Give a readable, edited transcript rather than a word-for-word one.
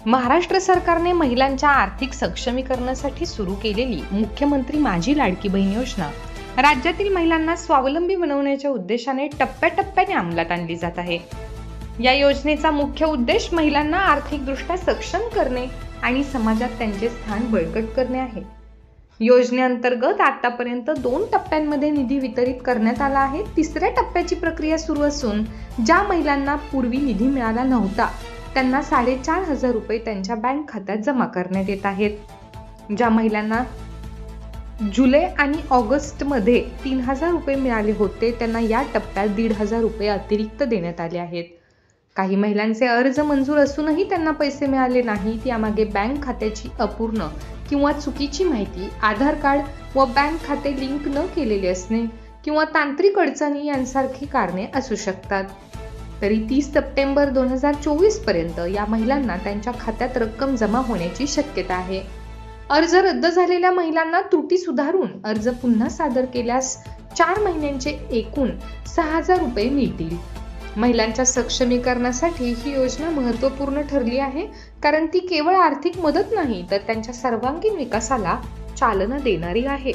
महाराष्ट्र सरकारने महिलांच्या आर्थिक सक्षमीकरणासाठी सुरू केलेली मुख्यमंत्री माझी लाडकी बहीण योजना राज्यातील महिलांना स्वावलंबी बनवण्याच्या उद्देशाने टप्प्याटप्प्याने अंमलात आणली जात आहे। या योजनेचा मुख्य उद्देश महिलांना आर्थिकदृष्ट्या सक्षम करणे आणि समाजात त्यांचे स्थान बळकट करणे आहे। योजनेअंतर्गत आतापर्यंत 2 टप्प्यांमध्ये निधी वितरित करण्यात आला आहे। तिसऱ्या टप्प्याची प्रक्रिया सुरू असून ज्या महिलांना पूर्वी निधी मिळाला नव्हता त्यांना 4,500 रुपये त्यांच्या बँक खात्यात जमा करण्यात येत आहेत। ज्या महिलांना जुलै आणि ऑगस्ट मध्ये 3,000 रुपये मिळाले होते त्यांना या टप्प्यात 1,500 रुपये अतिरिक्त देण्यात आले आहेत। काही महिलांचे अर्ज मंजूर असूनही त्यांना पैसे मिळाले नाहीत। यामागे बँक खात्याची अपूर्ण किंवा चुकीची माहिती, आधार कार्ड व बँक खाते लिंक न केलेले असणे किंवा तांत्रिक अडचणी यांसारखी कारणे असू शकतात। तरी 30 सप्टेंबर 2024 पर्यंत या महिलांना त्यांच्या खात्यात रक्कम जमा होण्याची शक्यता आहे। अर्ज रद्द झालेल्या महिलांना त्रुटी सुधारून अर्ज पुन्हा सादर केल्यास 4 महिन्यांचे एकूण 6,000 रुपये मिळतील। महिलांच्या सक्षमीकरणासाठी ही योजना महत्त्वपूर्ण ठरली आहे, कारण ती केवळ आर्थिक मदत नाही तर त्यांच्या सर्वांगीण विकासाला चालना देणारी आहे।